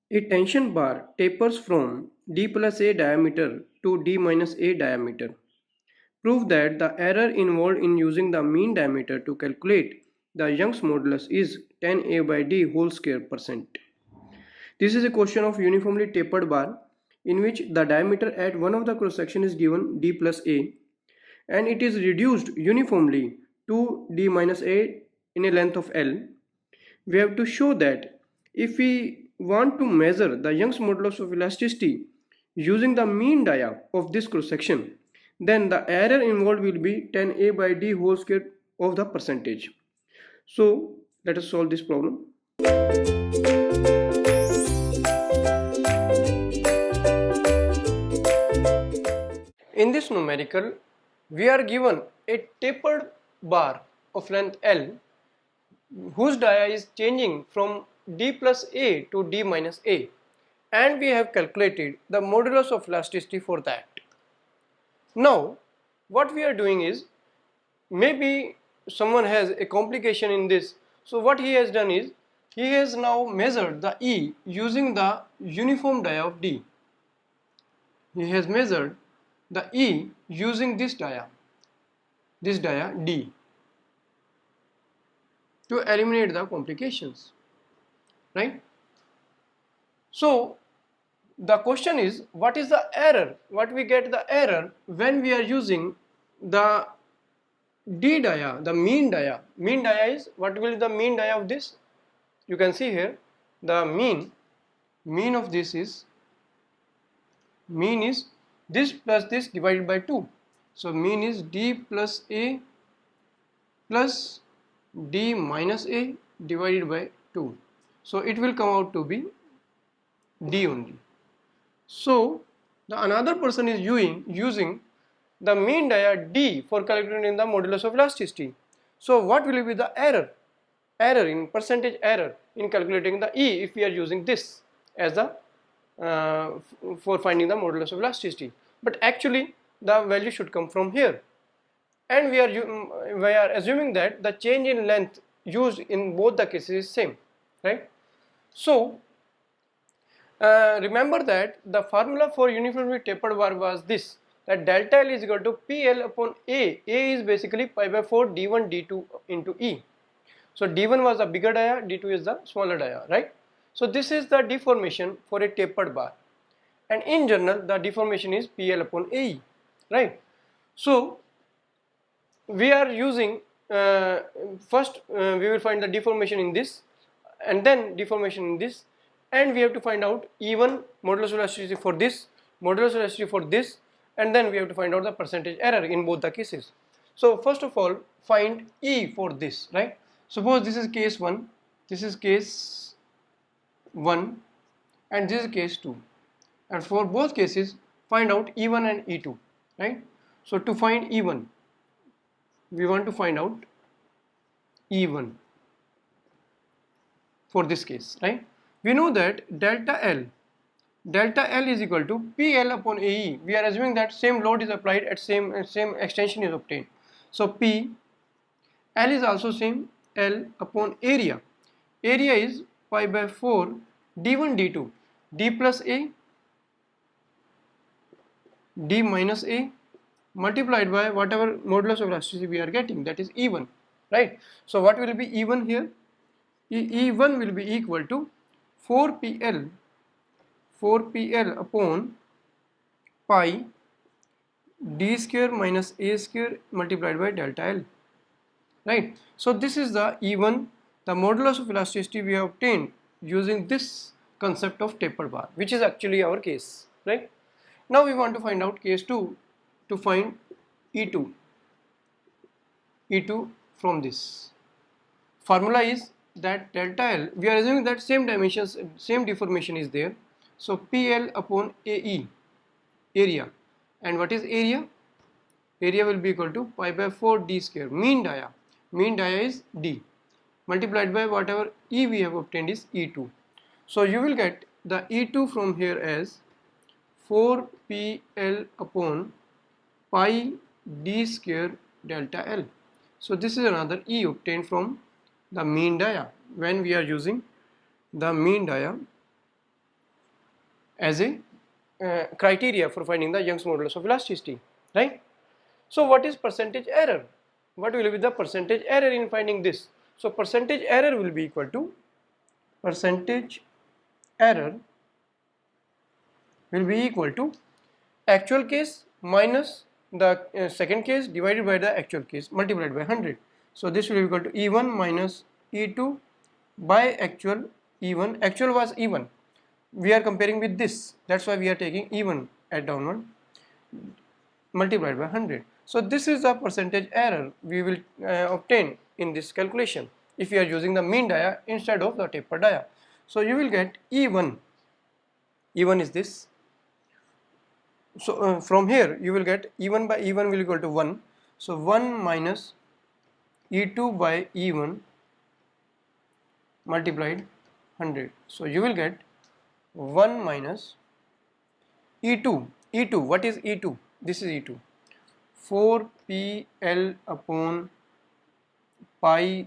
A tension bar tapers from d plus a diameter to d minus a diameter. Prove that the error involved in using the mean diameter to calculate the Young's modulus is 10a by d whole square percent. This is a question of uniformly tapered bar in which the diameter at one of the cross section is given d plus a and it is reduced uniformly to d minus a in a length of L. We have to show that if we want to measure the Young's modulus of elasticity using the mean dia of this cross section, then the error involved will be 10a by d whole square of the percentage. So let us solve this problem. In this numerical, we are given a tapered bar of length L whose dia is changing from d plus a to d minus a, and we have calculated the modulus of elasticity for that. Now what we are doing is, maybe someone has a complication in this, so what he has done is he has now measured the E using the uniform dia of D. He has measured the E using this dia D, to eliminate the complications, right? So the question is, what is the error? What we get the error when we are using the D dia, the mean dia. Mean dia is, what will be the mean dia of this? You can see here the mean of this is, mean is this plus this divided by 2. So mean is d plus a plus d minus a divided by 2. So it will come out to be d only. So the another person is using the mean dia D for calculating the modulus of elasticity. So what will be the error in percentage error in calculating the E if we are using this as the for finding the modulus of elasticity? But actually the value should come from here, and we are assuming that the change in length used in both the cases is same, right? So remember that the formula for uniformly tapered bar was this, that delta L is equal to PL upon A. A is basically pi by 4 D1 D2 into E. So D1 was the bigger dia, D2 is the smaller dia, right? So this is the deformation for a tapered bar, and in general the deformation is PL upon AE, right? So we are using first we will find the deformation in this and then deformation in this, and we have to find out E1 modulus of elasticity for this, modulus of elasticity for this, and then we have to find out the percentage error in both the cases. So first of all, find E for this, right? Suppose this is case 1, this is case 1, and this is case 2, and for both cases find out E1 and E2, right? So to find E1, we want to find out E1 for this case, right? We know that delta L is equal to PL upon AE. We are assuming that same load is applied at same extension is obtained. So P, L is also same, L upon area. Area is pi by 4 D1 D2, D plus A, D minus A multiplied by whatever modulus of elasticity we are getting, that is E1, right? So what will be E1 here? E1 will be equal to 4PL upon pi d square minus a square multiplied by delta L, right? So this is the E1, the modulus of elasticity we have obtained using this concept of tapered bar, which is actually our case, right? Now we want to find out case 2 to find E2 from this. Formula is that delta L, we are assuming that same dimensions, same deformation is there. So PL upon AE, area, and what is area? Area will be equal to pi by 4 d square, mean dia is D, multiplied by whatever E we have obtained is E2. So you will get the E2 from here as 4PL upon pi d square delta L. So this is another E obtained from the mean dia when we are using the mean dia as a criteria for finding the Young's modulus of elasticity, right? So what is percentage error? What will be the percentage error in finding this? So percentage error will be equal to percentage error will be equal to actual case minus the second case divided by the actual case multiplied by 100. So this will be equal to E1 minus E2 by actual E1. Actual was E1. We are comparing with this. That's why we are taking E1 at downward multiplied by 100. So this is the percentage error we will obtain in this calculation if you are using the mean dia instead of the taper dia. So you will get E1. E1 is this. So from here you will get E1 by E1 will equal to 1. So 1 minus E2 by E1 multiplied 100. So you will get 1 minus E2. E2, what is E2? This is E2. 4PL upon pi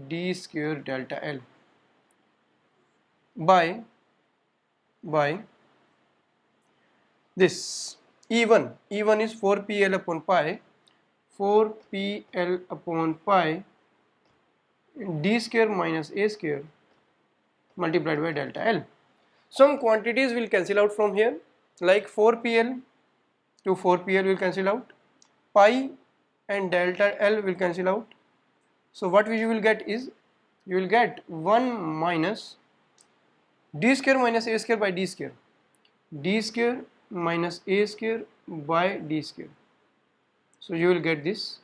d square delta L by this E1. E1 is 4PL upon pi, 4PL upon pi d square minus a square multiplied by delta L. Some quantities will cancel out from here, like 4PL to 4PL will cancel out, pi and delta L will cancel out. So what you will get is, you will get 1 minus d square minus a square by d square, d square minus a square by d square. So you will get this.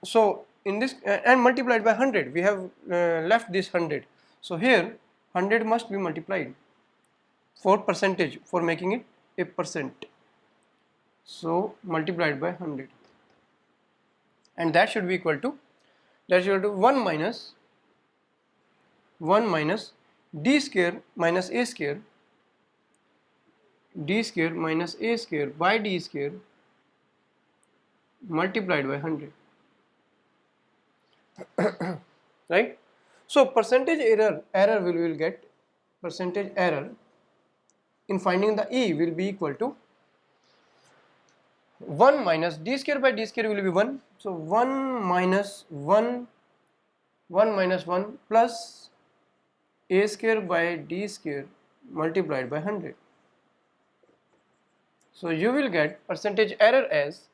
So in this and multiplied by 100, we have left this 100. So here 100 must be multiplied for percentage, for making it a percent. So multiplied by 100, and that should be equal to 1 minus d square minus a square, d square minus a square by d square multiplied by 100. Right? So percentage error we will get, percentage error in finding the E will be equal to 1 minus d square by d square will be 1. So 1 minus 1 plus a square by d square multiplied by 100. So you will get percentage error as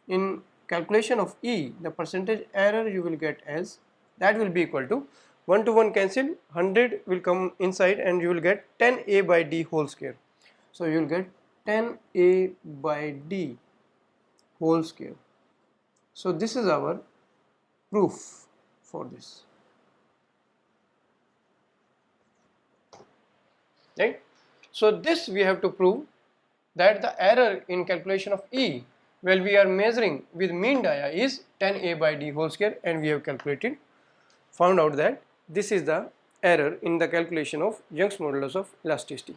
in calculation of E, the percentage error you will get as, that will be equal to 1 to 1 cancel, 100 will come inside and you will get 10a by d whole square. So you will get 10a by d whole square. So this is our proof for this. Right? So this we have to prove that the error in calculation of E while we are measuring with mean dia is 10a by d whole square, and we have found out that this is the error in the calculation of Young's modulus of elasticity.